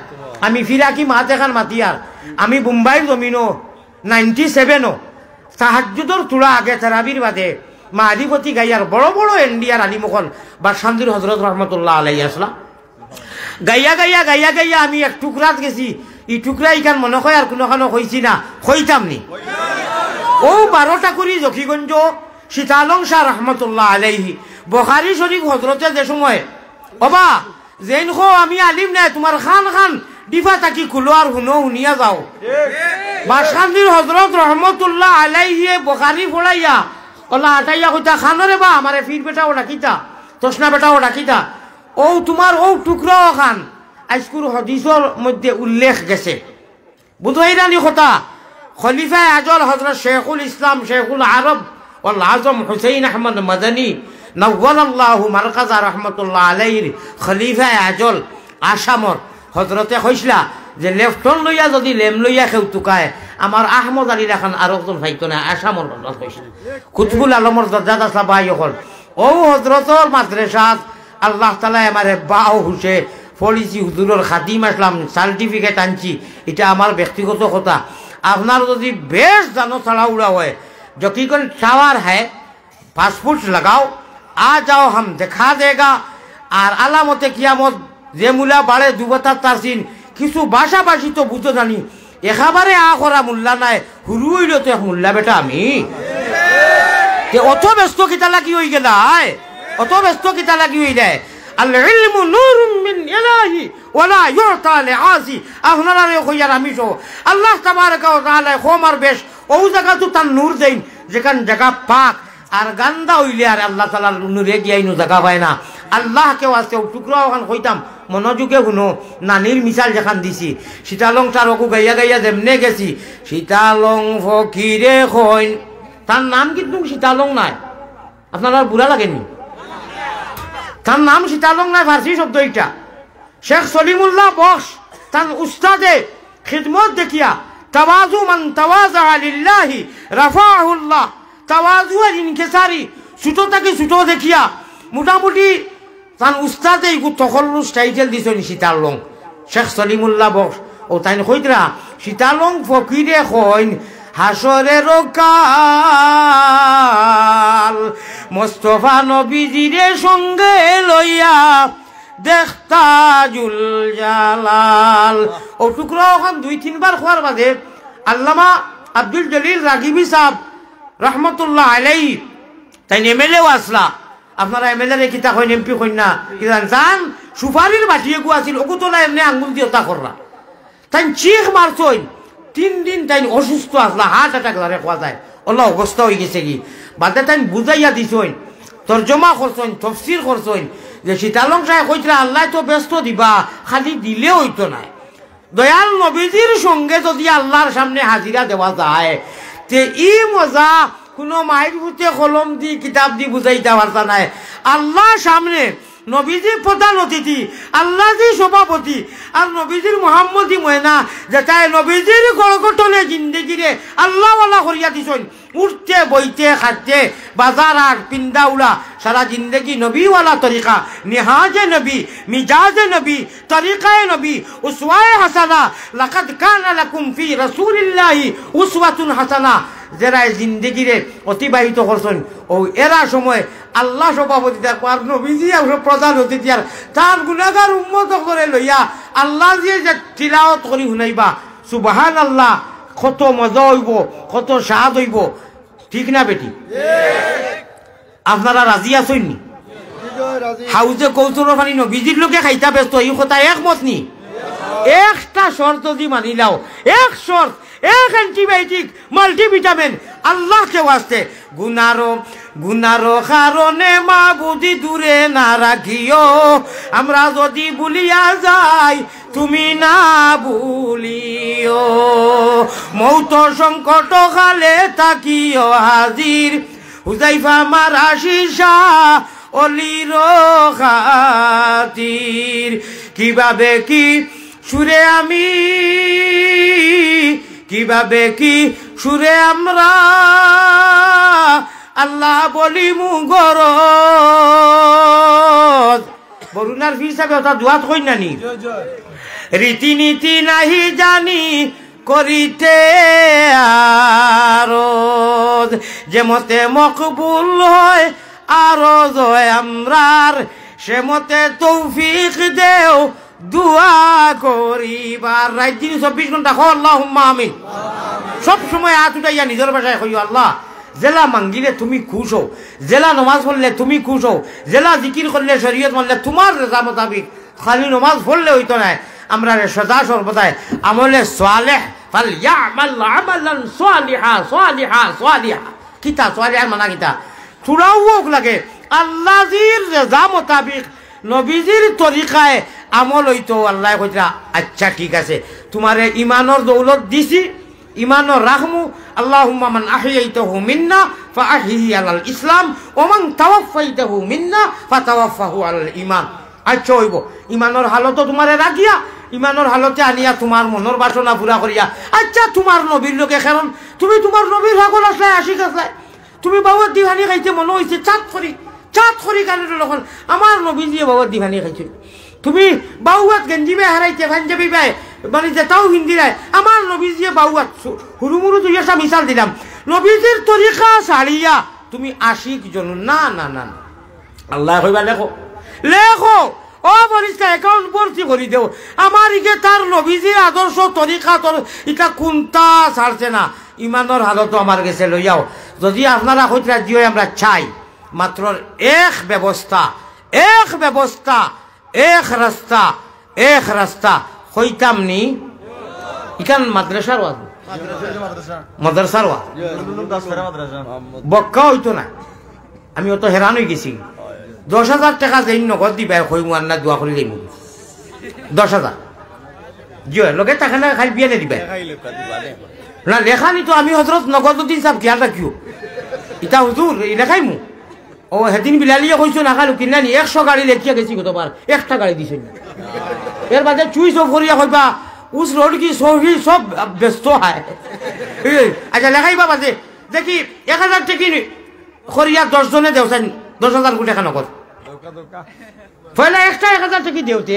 আমি ফিরাকি মাত এখান মাতিয়ার আমি মুম্বাইয়ের জমিনও 97ও তাহাজ্জুদর তুলা আগে তারাবির বাদে মাহাদিপতি গাইয়ার বড় বড় এন্ডিয়ার আলিমখন বা শান্তির হজরত রহমতুল্লাহ আলাই আসলা গাইয়া গাইয়া গাইয়া গাইয়া আমি এক টুকরাত গেছি, এই টুকরা ইখান মনে হয় আর কোনোখানো হইছি না, হইতাম নি। ও 12টা করি জকিগঞ্জ সীতালং শাহ রহমতুল্লাহ আলাইহি বুখারী শরীফ হজরতে যে সময় অবা যেন খো আমি আলিম নাই তোমার খান খান ডিফা তাকি খুলো আর শুনো শুনিয়া যাও। বাসকান্দির হজরত রহমতুল্লাহ আলাইহি বুখারী পড়াইয়া ওলা আটাইয়া কইতা খানরে বা আমারে ফির বেটাও ডাকিতা তসনা বেটাও ডাকিতা ও তোমার ও টুকরাও খান আজকুর হাদিসের মধ্যে উল্লেখ গেছে বুঝাইরানি কথা খলিফা আজল হযরত শেখুল ইসলাম শেখুল আরব ওয়াল আজম হুসাইন আহমদ মাদানী নওয়ারাল্লাহু মারকাজা রাহমাতুল্লাহ আলাইহির খলিফা আজল আসামর হযরতে কইছলা যে লেফটন লইয়া যদি লেম লইয়া কেউ টুকায় আমার আহমদ আলী রাখান আর একজন ভাইতো না আসামর কইছিল কুতুবুল আলমর দরজাত আসলা ভাই হল ও হযরতর মাদ্রাসাত আল্লাহ তাআলা আমারে বাও হুসে পলিসি হুজুরের খাদিম আসলাম সার্টিফিকেট আনছি, এটা আমার ব্যক্তিগত কথা। আপনার যদি বেশ জানো ছাড়া উড়া হয় যখন शावर है पासपोर्ट लगाओ आ जाओ हम दिखा देगा। আর আলামতে কিয়ামত যে মুলা বাড়ে দুবতার তারসিন কিছু ভাষাভাষী তো বুঝো জানি একেবারে আ করা মোল্লা নাই হুরু হইল তো এক মোল্লা বেটা আমি অত ব্যস্ত কিতা লাগি হয়ে গেলাই অত ব্যস্ত কিতা লাগি হয়ে যায়। আল ইলমু নূরুম মিন ইলাহি ওয়ালা ইউতা লিআসি আপনারা রে কইয়ার আমি সো আল্লাহ তাবারক ওয়া তাআলা খোমার বেশ ও জায়গা তো তার নূর দেন যেখান জায়গা পাক আর গান্দা হইলে আর আল্লাহ তাআলার নূরে গিয়াইনো জায়গা পায় না। আল্লাহ কেউ আছে টুকরা ওখান কইতাম মনোযোগে শুনো নানির মিসাল যেখান দিছি সীতালং তার ওকু গাইয়া গাইয়া যেমনে গেছি সীতালং ফকিরে কইন তার নাম কিন্তু সীতালং নাই আপনারা বুড়া লাগেনি তার নাম সীতালং নাই ফার্সি শব্দ এটা। শেখ সলিমুল্লাহ বক্স তার উস্তাদে খিদমত দেখিয়া তাওয়াজু মান তাওয়াজা লিল্লাহি রাফাহুল্লাহ তাওয়াজু আর ইনকিসারি ছোটটাকে ছোট দেখিয়া মোটামুটি তার উস্তাদে ইগু তখল্লুস টাইটেল দিছেন সীতালং শেখ সলিমুল্লাহ বক্স ও তাই কইতরা সীতালং ফকিরে কইন হাসরের কাল মোস্তফা নবীজিরে সঙ্গে লইয়া দেখতাজুল জালাল ও টুকরা ওখান 2-3 বার খোয়ার বাদে আল্লামা আব্দুল জলিল রাগিবি সাহেব রহমতুল্লাহ আলাইহি তাই এমএলএও আসলা আপনারা এমএলএ রে কিতা কইন এমপি কইন না কি জান সুপারির বাটিয়ে গু আছিল ওকু তোলা এমনি আঙ্গুল দিয়ে তা কররা তাই চিখ মারছইন 3 দিন তাই অসুস্থ আসলা হার্ট অ্যাটাক ধরে কোয়া যায় আল্লাহ অবস্থা হয়ে গেছে কি বাদে তাই বুঝাইয়া দিছইন তরজমা করছইন তাফসীর করছইন যে সীতালং সাহেব কইতরা আল্লাহ তো ব্যস্ত দিবা খালি দিলে হইতো না দয়াল নবীজির সঙ্গে যদি আল্লাহর সামনে হাজিরা দেওয়া যায় তে ই মজা কোনো মায়ের ভূতে কলম দি কিতাব দি বুঝাইতে পারতা নাই। আল্লাহর সামনে নবীজির প্রধান অতিথি আল্লাহ জি সভাপতি আর নবীজির মোহাম্মদী ময়না যেটাই নবীজির গড়গঠনে জিন্দগিরে আল্লাহওয়ালা করিয়া দিছেন উঠতে বইতে খাইতে বাজার আর পিন্দা উড়া সারা জিন্দগি নবীওয়ালা তরিকা নিহাজে নবী মিজাজে নবী তরিকায়ে নবী উসওয়ায়ে হাসানা লাকাদ কানা লাকুম ফি রাসূলিল্লাহি উসওয়াতুন হাসানা যারা জিন্দগিরে অতিবাহিত করছেন ও এরা সময় আল্লাহ সভাপতি আর নবীজি প্রধান অতিথি আর তার গুণাগার উম্মত করে লইয়া আল্লাহ দিয়ে যে তিলাওয়াত করি শুনাইবা সুবহান আল্লাহ, কত মজা হইব, কত স্বাদ হইব। ঠিক না বেটি? আপনারা রাজি আছেন নি? হাউজে কৌচুরের পানি নবীজির লোকে খাইতা ব্যস্ত, এই কথা একমত নি? একটা শর্ত দি মানিলাও, এক শর্ত, এক অ্যান্টিবায়োটিক মাল্টিভিটামিন আল্লাহকে ওয়াস্তে গুনারো কারণে মা বুঝি দূরে না রাখিও, আমরা যদি ভুলিয়া যাই তুমি না ভুলিও, মৌত সংকট কালে তাকিও হাজির, হুজাইফা মারা শিশা অলির খাতির। কিভাবে কি সুরে আমি, কিভাবে কি সুরে আমরা আল্লাহ বলি মুগর বরুণার ফির সাহেব ওটা দুয়াত কই নানি রীতিনীতি নাহি জানি করিতে আরজ, যে মতে মকবুল হয় আরজ হয় আমরার, সে মতে তৌফিক দেও দুয়া করিবার। রাত দিন 24 ঘন্টা কও আল্লাহুম্মা আমিন। সব সময় হাত উঠাইয়া নিজের ভাষায় কইও আল্লাহ, জেলা মাঙ্গিলে তুমি খুশ হও, জেলা নমাজ পড়লে তুমি খুশ হও, জেলা জিকির করলে শরীয়ত মানলে তোমার রেজা মোতাবিক, খালি নমাজ পড়লে হইতো না। আমরা সদা সর্বদাই আমলে সালেহ ফালইয়ামাল আমালান সালিহা সালিহা সালিহা। কিতা সালিহা মানা কিতা? থোড়াও হোক লাগে আল্লাহর রেজা মোতাবিক নবীজির তরিকায় আমল হইতো। আল্লাহ কইরা আচ্ছা ঠিক আছে, তোমারে ইমানের দৌলত দিছি, ইমানও রাখমু। আল্লাহুম্মা মান আহিয়াইতাহু মিন্না ফাআহিহি আলাল ইসলাম ওয়া মান তাওয়াফাইতাহু মিন্না ফাতাওয়াফাহু আলাল ঈমান। আচ্ছা হইব, ইমানের হালত তোমারে রাখিয়া, ইমানের হালতে আনিয়া তোমার মনের বাসনা পুরা করিয়া। আচ্ছা তোমার নবীর লোকে, কারণ তুমি তোমার নবীর হাগল আসলে আশিক আসলে, তুমি বাবার দিহানি খাইতে মনে হয়েছে চাঁদ করি কারণে যখন আমার নবী দিয়ে বাবার দিহানি খাইছিল। তুমি বাউয়াত গেঞ্জি বে হারাইতে পাঞ্জাবি বে মানে যেটাও হিন্দি রায়, আমার নবীজিয়ে বাউয়াত হুরুমুরু তুই একটা মিশাল দিলাম, নবীজির তরিকা সারিয়া তুমি আশিক জন না না না। আল্লাহ কইবা লেখো লেখো ও বলিসটা অ্যাকাউন্ট ভর্তি করি দেও, আমার ইকে তার নবীজির আদর্শ তরিকা তোর ইটা কোনটা ছাড়ছে না। ইমানের হালত আমার গেছে লইয়াও। যদি আপনারা হইতে রাজি হয় আমরা চাই মাত্র এক ব্যবস্থা, এক ব্যবস্থা, এক রাস্তা, এক রাস্তা হইতাম নি। ইখান মাদ্রাসার ওয়াজ, মাদ্রাসার ওয়াজ বক্কা হইতো না। আমি অত হেরান হয়ে গেছি। 10,000 টাকা যেই নগদ দিবা হইমু আর না দোয়া করি যাইব 10,000 জিও লগে টাকা না খাই বিয়ে দিবা না লেখানি তো। আমি হজরত নগদুদ্দিন সাহেব খেয়াল রাখিও, ইটা হুজুর লেখাইমু। ও সেদিন বিলালিয়ে কইছো না খালু কিনানি 100 গাড়ি লেখিয়া গেছি গতবার, একটা গাড়ি দিছে না। এর বাদে চুইস অফ করিয়া কইবা উস রোড কি সহি সব ব্যস্ত হয়। আচ্ছা লেখাইবা বাদে দেখি 1000 টাকা করিয়া 10 জনে দেওছেন 10,000 টাকা নগদ। পয়লা একটা 1000 টাকা দেওতে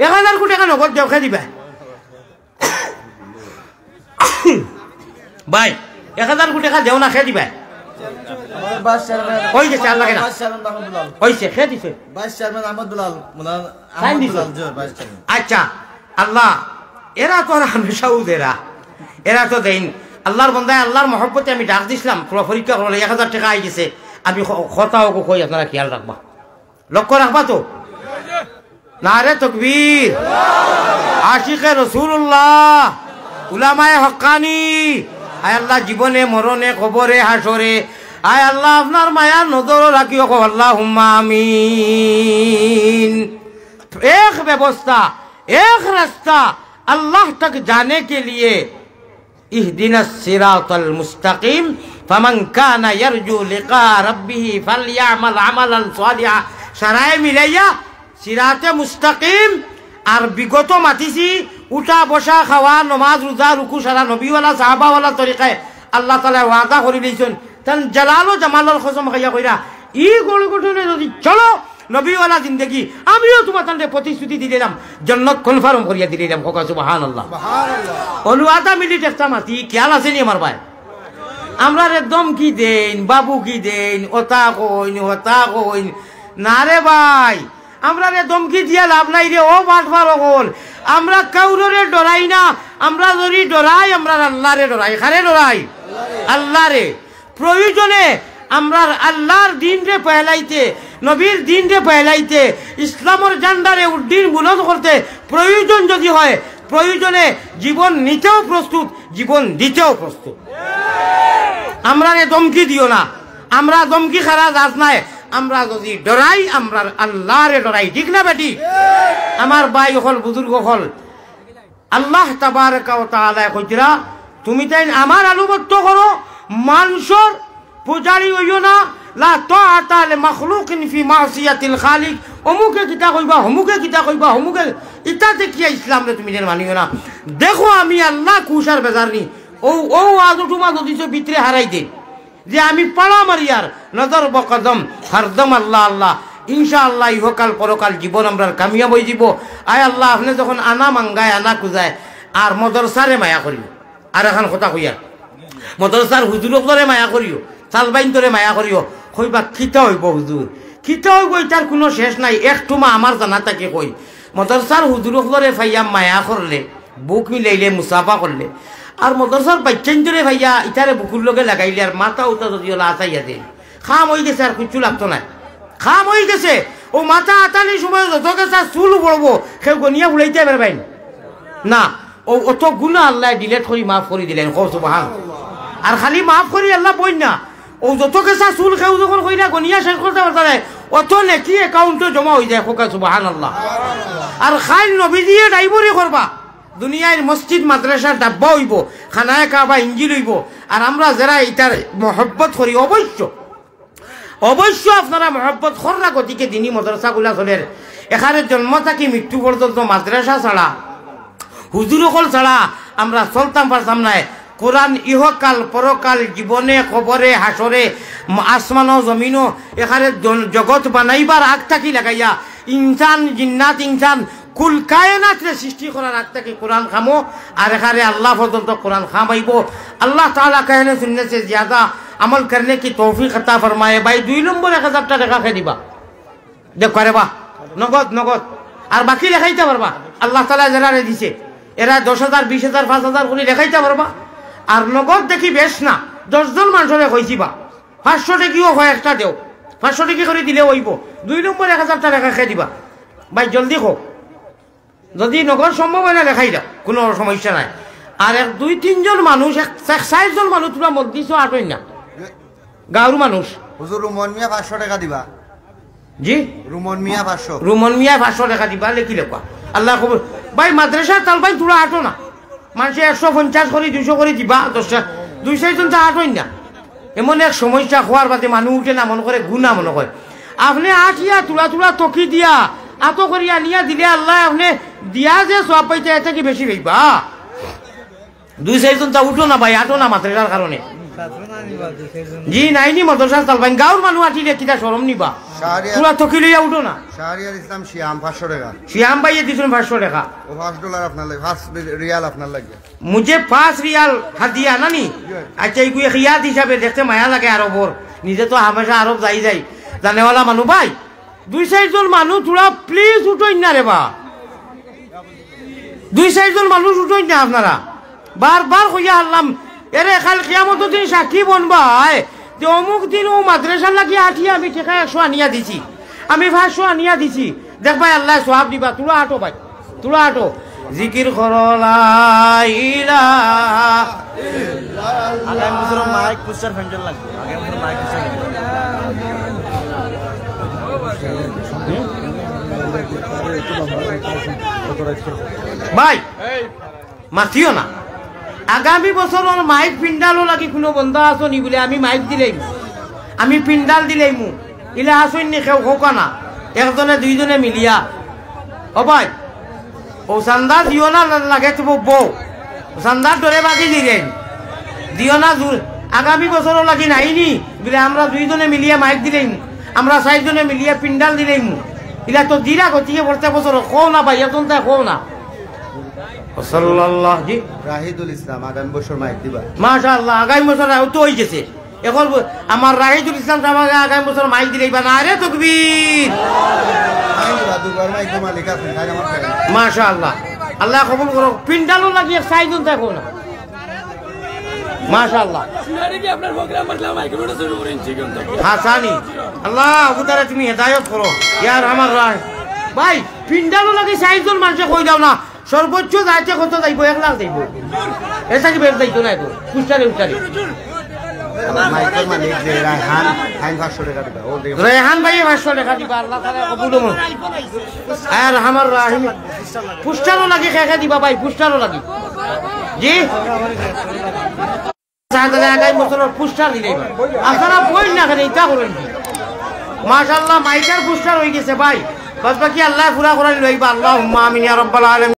1000 টাকা নগদ দেও খে দিবা ভাই। 1000 টাকা দেও না খে দিবা আচ্ছা আল্লাহ এরা তো হামেশা উদেরা, এরা তো দেন আল্লাহর বন্দায় আল্লাহর মহব্বতে আমি ডাক দিছিলাম পরীক্ষা করলে 1000 টাকা আই গেছে। আমি কথাও কই আপনারা খেয়াল রাখবা, লক্ষ্য রাখবা তো। নারে তাকবীর, আশিকে রাসূলুল্লাহ, উলামায়ে হক্কানি। আয় আল্লাহ জীবনে মরণে কবরে হাসরে আয় আল্লাহ আপনার মায়ার নজর রাখিও, আল্লাহুম্মা आमीन। एक व्यवस्था, एक रास्ता अल्लाह तक जाने के लिए इहदिनस सिरातल मुस्तकीम फमन काना यरजू लिका रब्बिही फलयामल अमलन सालिहा। शराय मिलाइया सिराते मुस्तकीम আর বিগত মাতিছি উঠা বসা খাওয়া নমাজ রোজা রুকু সারা নবীওয়ালা সাহাবাওয়ালা তরিকায় আল্লাহ তাআলা ওয়াদা করে দিয়েছেন। তান জালাল ও জামালের কসম খাইয়া কইরা ই গড় গঠনে যদি চলো নবীওয়ালা জিন্দেগি আমিও তোমার তান্ডে প্রতিশ্রুতি দিয়ে দিলাম, জান্নাত কনফার্ম করিয়া দিয়ে দিলাম। সুবহানাল্লাহ সুবহানাল্লাহ। অনুয়াদা মিনিট একটা মাতি খেয়াল আছে নি আমার ভাই? আমরা একদম কি দেন, বাবু কি দেন, ওতা কইন না রে ভাই, আমরা দমকি দিয়া লাভ নাই রে। ও বাটবার হল, আমরা কাউরে ডরাই না। আমরা যদি ডরাই, আমরা আল্লাহরে ডরাই। কারে ডরাই? আল্লাহরে। প্রয়োজনে আমরা আল্লাহর দিন রে পহেলাইতে, নবীর দিন রে পহেলাইতে, ইসলামের জান্ডারে উদ্দিন বুলন্দ করতে প্রয়োজন যদি হয়, প্রয়োজনে জীবন নিতেও প্রস্তুত, জীবন দিতেও প্রস্তুত। আমরা দমকি দিও না, আমরা দমকি খারা যাস নাই। আমরা যদি ডরাই, আমরা আল্লাহরে ডরাই। ঠিক না বেটি? আমার ভাই হল, বুজুর্গ হল, আল্লাহ তাবারকা ওয়া তাআলা কইতরা, তুমি তাই আমার আনুগত্য করো, মানুষের পূজারি হইও না। লা তাআতা লিমাখলুকিন ফি মাসিয়াতিল খালিক। অমুকে কিতা কইবা, হমুকে কিতা কইবা, হমুকে ইতা দেখিয়া ইসলাম রে তুমি যেন মানিও না। দেখো আমি আল্লাহ কুশার বেজার নি। ও আজুটুমা যদি ভিতরে হারাই দে যে আমি পাড়া মারিয়ার নজর বকদম হরদম আল্লাহ আল্লাহ। ইনশাআল্লাহ ইহকাল পরকাল জীবন আমরা কামিয়াব হয়ে যাব। আয় আল্লাহ, আপনি যখন আনা মাঙ্গায়, আনা খুঁজায়, আর মদরসারে মায়া করিও। আর এখন কথা কইয়া, মদরসার হুজুরকরে মায়া করিও, সালবাইনতরে মায়া করিও। কইবা খিতা হইব হুজুর, খিতা হইব, এটার কোনো শেষ নাই। একটুমা আমার জানা তাকে কই, মদরসার হুজুরকরে ফাইয়া মায়া করলে, বুক মিলাইলে, মুসাফা করলে, আর মদরসার বাচ্চাইন্দরে ভাইয়া ইটারে বুকুর লগে লাগাইলে, আর মাথা উঠা যদি ওলা আসাইয়া দে, খাম হয়ে গেছে, আর কিছু লাগতো না, খাম হয়ে গেছে। ও মাথা আতানির সময় যত গেছে চুল পড়বো, কেউ গনিয়া বুলাইতে পারবেন না। ও অত গুণা আল্লাহ ডিলেট করে মাফ করে দিলেন। সুবহান। আর খালি মাফ করি আল্লাহ বই না, ও যত গেছা চুল কেউ যখন কই না গনিয়া শেষ করতে পারতারে, অত নেকি একাউন্টে জমা হয়ে যায়। খোকা সুবহান আল্লাহ। আর খাই নবী দিয়ে ড্রাইভারি করবা, দুনিয়ার মসজিদ মাদ্রাসার ডাব্বা হইব, খানায় কাবা ইঞ্জিল হইব। আর আমরা যারা এটার মহব্বত করি, অবশ্য আপনারা মহব্বত কররা গতিকে দিনী মাদ্রাসাগুলা চলের। এখানে জন্ম থাকি মৃত্যু পর্যন্ত মাদ্রাসা ছাড়া, হুজুরকল ছাড়া আমরা চলতাম পারতাম নাই। কোরআন ইহকাল পরকাল, জীবনে কবরে হাসরে, আসমানো জমিনো, এখানে জগৎ বানাইবার আগ থাকি লাগাইয়া, ইনসান জিন্নাত ইনসান কুল কায়নাতরে সৃষ্টি করার আগ থেকে কোরআন খামো। আর এখানে আল্লাহ পর্যন্ত কোরআন খামাইব। আল্লাহ তাআলা कहने सुनने से ज्यादा अमल करने की तौफीक अता फरमाए। भाई 2 নম্বর 1000 টাকা খেয়ে দিবা, দেখ করে বা নগদ নগদ। আর বাকি লেখাইতে পারবা, আল্লাহ তাআলা যারা দিছে এরা 10,000 20,000 5,000 করে লেখাইতে পারবা। আর নগদ দেখি বেশ না, 10 জন মানুষরে কইছি বা 500 টাকিও হয়, একটা দেও 500 টাকি করে দিলে হইব। 2 নম্বর 1000 টাকা খেয়ে দিবা। ভাই জলদি হোক, যদি নগদ সম্ভব হয় না লেখাই দাও, কোনো সমস্যা নাই। আর 2-3 জন মানুষ, 4 জন মানুষ তোমরা মসজিদ আটই না, গাঁর মানুষ। হুজুর রুমন মিয়া 500 টাকা দিবা। জি রুমন মিয়া 500, রুমন মিয়া 500 টাকা দিবা, লেখি লেখা আল্লাহ কবুল। ভাই মাদ্রাসা তালবাই তোরা আটো না, মানুষে 150 করে 200 করে দিবা, 2-4 জন তা আটই না। এমন এক সমস্যা খোয়ার বাদে মানুষ উঠে না, মনে করে গুণা মনে করে। আপনি আঠিয়া তুলা তুলা তকি দিয়া আত করিয়া নিয়া দিলে আল্লাহ আপনি দিয়া যে সব পাইতে এতে কি বেশি পাইবা। 2-4 জন তা উঠো না ভাই, আটো না মাদ্রাসার কারণে। জি নাইনি মাদ্রাসা তালবাইন গাঁর মানুষ আঠিলে কিটা শরম নিবা, তুলা তকি লইয়া উঠো না। শাহরিয়ার ইসলাম শিয়াম 500 টাকা। শিয়াম ভাইয়ে দিছেন 500 টাকা। ও $5 আপনার লাগে, 5 রিয়াল আপনার লাগে। मुझे 5 रियाल হাদিয়া নানি। আচ্ছা এইগুলো খিয়াত হিসাবে দেখতে মায়া লাগে আরবর, নিজে তো হামেশা আরব যাই জানেওয়ালা মানুষ। ভাই 2-4 জন মানুষ তোরা প্লিজ উঠোই না রে বা, 2-4 জন মানুষ উঠোই না আপনারা। বারবার কইয়া আল্লাম এরে খাল কিয়ামতের দিন সাক্ষী বনবাই যে অমুক দিন ও মাদ্রাসার লাগি আঠিয়া আমি টাকা 100 আনিয়া দিছি, আমি 500 আনিয়া দিছি। দেখ ভাই আল্লাহ সওয়াব দিবা। তোরা আটো ভাই, তোরা আটো। জিকির করো লা ইলাহা ইল্লাল্লাহ। আগামী বছর মাইক পুস্টার ফ্যান্ডেল লাগবে, আগামী বছর মাইক পুস্টার ভাই মাতিও না। আগামী বছর মাইক পিন্ডালও লাগি কোনো বন্ধ আছো নি বলে আমি মাইক দিলেই, আমি পিন্ডাল দিলেই মু ইলা আসুন নি কেউ হোকা না, 1জনে 2জনে মিলিয়া। ও ভাই ও চান্দা দিও না, লাগে তো বউ চান্দার ধরে বাকি দিলেন দিও না। আগামী বছরও লাগি নাইনি বলে আমরা 2জনে মিলিয়ে মাইক দিলেই, আমরা 4 জনে মিলিয়ে পিন্ডাল দিলেই মু ইলা তো দিলা গতিকে পড়তে বছর কো না ভাই, এখন তাই কো না। সাল্লাল্লাহু জি রাহিদুল ইসলাম আগামী বছর মাইক দিবা মাশাআল্লাহ আগামী বছর তো হয়ে গেছে এখন আমার রাহিদুল ইসলাম সাহেব আগামী বছর মাইক দিলেই বা না রে তাকবীর আমি দিবা দুবার মাইক তো মালিক আছেন তাই আমার friend। মাশাআল্লাহ আল্লাহ কবুল করো পিন্ডালও লাগিয়ে সাইজুন দেখো না মাশাআল্লাহ হাসানি আল্লাহ উদারে তুমি হেদায়েত করো ইয়ার আমার রায় ভাই পিন্ডালও লাগি সাইজুন মানুষে কই দাও না সর্বোচ্চ যাইতে কত যাইব 1 লাখ যাইব এটা কি বের যাইতো না তো পুষ্টারে উষ্টারে মাইকের মালিক যে রায়হান 500 টাকা দিবা ও দিবা রেহান ভাই 500 টাকা দিবা আল্লাহ তাআলা কবুল করুন আর আমার রাহিম পুষ্টারও লাগি খেখে দিবা ভাই পুষ্টারও লাগি জি সাহায্য আগামী বছর পুষ্টার দিলেই আপনারা বই না কেন এটা করেন কি মাশাআল্লাহ মাইকার পুষ্টার হয়ে গেছে ভাই বাস বাকি আল্লাহ পুরা করে লইবা আল্লাহুম্মা আমিন ইয়া রাব্বাল আলামিন।